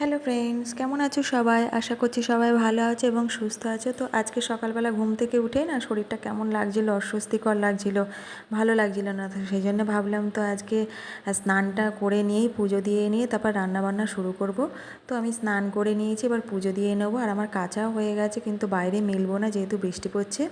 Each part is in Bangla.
হ্যালো ফ্রেন্ডস, কেমন আছো সবাই? আশা করছি সবাই ভালো আছে এবং সুস্থ আছে। তো আজকে সকালবেলা ঘুম থেকে উঠেই না শরীরটা কেমন লাগছিল, অস্বস্তিকর লাগছিল, ভালো লাগছিল না। তো সেই জন্য ভাবলাম তো আজকে স্নানটা করে নিয়েই পুজো দিয়ে নিয়ে তারপর রান্নাবান্না শুরু করব। তো আমি স্নান করে নিয়েছি, এবার পুজো দিয়ে নেবো। আর আমার কাঁচাও হয়ে গেছে, কিন্তু বাইরে মেলবো না যেহেতু বৃষ্টি পড়ছে,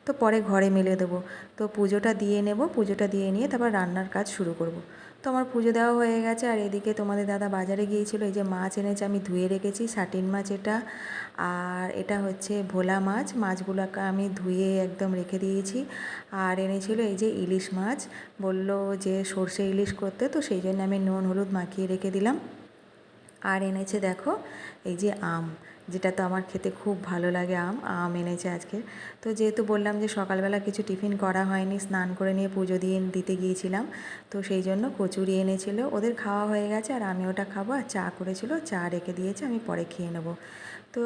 তো পরে ঘরে মেলে দেবো। তো পুজোটা দিয়ে নেব, পুজোটা দিয়ে নিয়ে তারপর রান্নার কাজ শুরু করব। তো আমার পুজো দেওয়া হয়ে গেছে। আর এদিকে তোমাদের দাদা বাজারে গিয়েছিলো, এই যে মাছ এনেছে, আমি ধুয়ে রেখেছি। সাটিন মাছ এটা, আর এটা হচ্ছে ভোলা মাছ। মাছগুলোকে আমি ধুয়ে একদম রেখে দিয়েছি। আর এনেছিল এই যে ইলিশ মাছ, বলল যে সর্ষে ইলিশ করতে, তো সেই জন্য আমি নুন হলুদ মাখিয়ে রেখে দিলাম। আর এনেছে দেখো এই যে আম, যেটা তো আমার খেতে খুব ভালো লাগে। আম এনেছে আজকে। তো যেহেতু বললাম যে সকালবেলা কিছু টিফিন করা হয়নি, স্নান করে নিয়ে পুজো দিয়ে দিতে গিয়েছিলাম, তো সেই জন্য কচুরি এনেছিল। ওদের খাওয়া হয়ে গেছে, আর আমি ওটা খাবো। আর চা করেছিল, চা রেখে দিয়েছে, আমি পরে খেয়ে নেবো। তো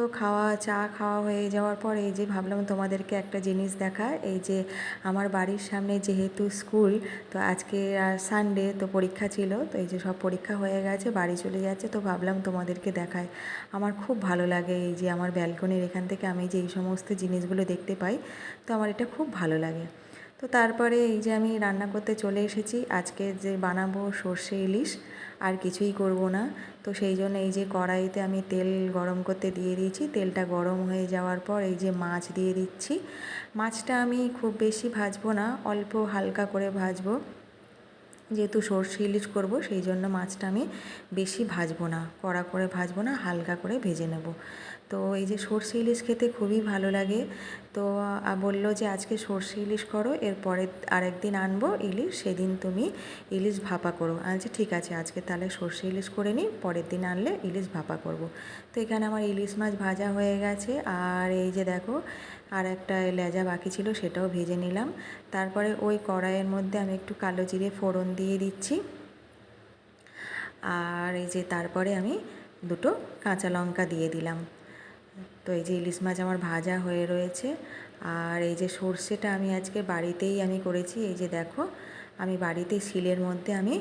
চা খাওয়া হয়ে যাওয়ার পর এই যে ভাবলাম তোমাদেরকে একটা জিনিস দেখায়। এই যে আমার বাড়ির সামনে যেহেতু স্কুল, তো আজকে সানডে, তো পরীক্ষা ছিল, তো এই যে সব পরীক্ষা হয়ে গেছে, বাড়ি চলে যাচ্ছে, তো ভাবলাম তোমাদেরকে দেখায়। আমার খুব ভালো লাগে এই যে আমার ব্যালকনির এখান থেকে আমি যে এই সমস্ত জিনিসগুলো দেখতে পাই, তো আমার এটা খুব ভালো লাগে। তো তারপরে এই যে আমি রান্না করতে চলে এসেছি। আজকে যে বানাবো সর্ষে ইলিশ, আর কিছুই করব না। তো সেই জন্য এই যে কড়াইতে আমি তেল গরম করতে দিয়ে দিয়েছি। তেলটা গরম হয়ে যাওয়ার পর এই যে মাছ দিয়ে দিচ্ছি। মাছটা আমি খুব বেশি ভাজবো না, অল্প হালকা করে ভাজবো। যেহেতু সর্ষে ইলিশ করব, সেই জন্য মাছটা আমি বেশি ভাজবো না, কড়া করে ভাজবো না, হালকা করে ভেজে নেব। তো এই যে সর্ষে ইলিশ খেতে খুবই ভালো লাগে। তো বললো যে আজকে সর্ষে ইলিশ করো, এরপরে আরেকদিন আনবো ইলিশ, সেদিন তুমি ইলিশ ভাপা করো। আচ্ছা ঠিক আছে, আজকে তাহলে সর্ষে ইলিশ করে নিই, পরের দিন আনলে ইলিশ ভাপা করব। তো এখানে আমার ইলিশ মাছ ভাজা হয়ে গেছে। আর এই যে দেখো আর একটা লেজা বাকি ছিল, সেটাও ভেজে নিলাম। তারপরে ওই কড়াইয়ের মধ্যে আমি একটু কালো জিরে ফোড়ন দিয়ে দিচ্ছি। আর এই যে তারপরে আমি দুটো কাঁচা লঙ্কা দিয়ে দিলাম। তো এই যে ইলিশ মাছ আমার ভাজা হয়ে রয়েছে। আর এই যে সর্ষেটা আমি আজকে বাড়িতেই আমি করেছি। এই যে দেখো আমি বাড়িতে শিলের মধ্যে আমি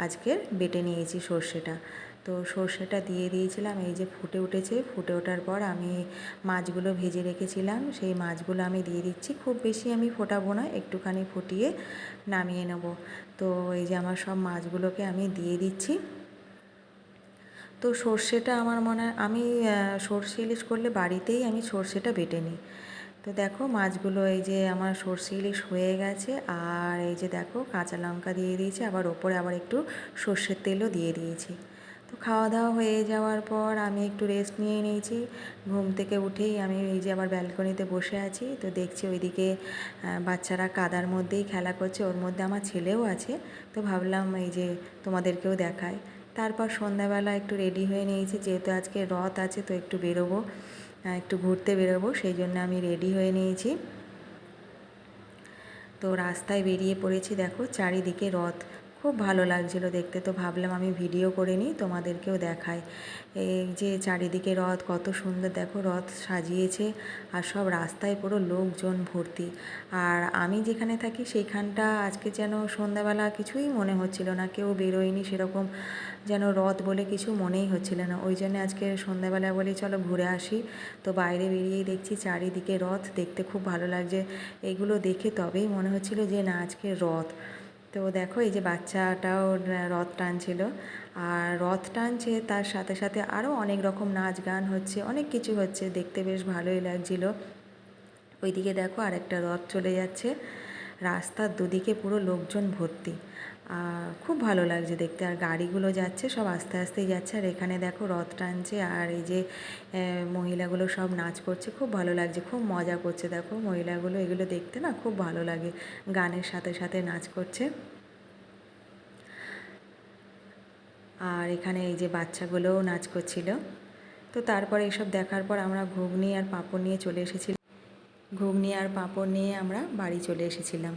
আজকে বেটে নিয়েছি সর্ষেটা। তো সর্ষেটা দিয়ে দিয়েছিলাম, এই যে ফুটে উঠেছে। ফুটে ওঠার পর আমি মাছগুলো ভেজে রেখেছিলাম, সেই মাছগুলো আমি দিয়ে দিচ্ছি। খুব বেশি আমি ফোটাবো না, একটুখানি ফুটিয়ে নামিয়ে নেব। তো এই যে আমার সব মাছগুলোকে আমি দিয়ে দিচ্ছি। তো সর্ষেটা আমার মনে হয় আমি সর্ষে ইলিশ করলে বাড়িতেই আমি সর্ষেটা বেটে নিই। তো দেখো মাছগুলো এই যে আমার সর্ষে ইলিশ হয়ে গেছে। আর এই যে দেখো কাঁচা লঙ্কা দিয়ে দিয়েছি, আবার ওপরে আবার একটু সর্ষের তেলও দিয়ে দিয়েছি। তো খাওয়া দাওয়া হয়ে যাওয়ার পর আমি একটু রেস্ট নিয়ে নিয়েছি। ঘুম থেকে উঠেই আমি এই যে আবার ব্যালকনিতে বসে আছি। তো দেখছি ওইদিকে বাচ্চারা কাদার মধ্যেই খেলা করছে, ওর মধ্যে আমার ছেলেও আছে। তো ভাবলাম এই যে তোমাদেরকেও দেখায়। তারপর সন্ধ্যাবেলা একটু রেডি হয়ে নিয়েছি, যেহেতু আজকে রথ আছে, তো একটু বেরোবো, একটু ঘুরতে বেরোবো, সেই জন্য আমি রেডি হয়ে নিয়েছি। তো রাস্তায় বেরিয়ে পড়েছি, দেখো চারিদিকে রথ, খুব ভালো লাগছিলো দেখতে। তো ভাবলাম আমি ভিডিও করে নিই, তোমাদেরকেও দেখাই। এই যে চারিদিকে রথ, কত সুন্দর দেখো রথ সাজিয়েছে। আর সব রাস্তায় পুরো লোকজন ভর্তি। আর আমি যেখানে থাকি সেইখানটা আজকে যেন সন্ধ্যাবেলা কিছুই মনে হচ্ছিল না, কেউ বেরোয়নি সেরকম, যেন রথ বলে কিছু মনেই হচ্ছিল না। ওই জন্য আজকে সন্ধ্যাবেলা বলি চলো ঘুরে আসি। তো বাইরে বেরিয়েই দেখছি চারিদিকে রথ, দেখতে খুব ভালো লাগছে। এগুলো দেখে তবেই মনে হচ্ছিল যে না আজকে রথ। তো দেখো এই যে বাচ্চাটাও রথ টানছিল। আর রথ টানছে, তার সাথে সাথে আরও অনেক রকম নাচ গান হচ্ছে, অনেক কিছু হচ্ছে, দেখতে বেশ ভালোই লাগছিল। ওইদিকে দেখো আরেকটা রথ চলে যাচ্ছে, রাস্তার দুদিকে পুরো লোকজন ভর্তি। খুব ভালো লাগছে দেখতে। আর গাড়িগুলো যাচ্ছে সব আস্তে আস্তেই যাচ্ছে। আর এখানে দেখো রথ টানছে, আর এই যে মহিলাগুলো সব নাচ করছে, খুব ভালো লাগছে, খুব মজা করছে। দেখো মহিলাগুলো, এগুলো দেখতে না খুব ভালো লাগে, গানের সাথে সাথে নাচ করছে। আর এখানে এই যে বাচ্চাগুলোও নাচ করছিল। তো তারপরে এসব দেখার পর আমরা ঘুগনি আর পাঁপড় নিয়ে চলে এসেছিলাম। ঘুগনি আর পাঁপড় নিয়ে আমরা বাড়ি চলে এসেছিলাম।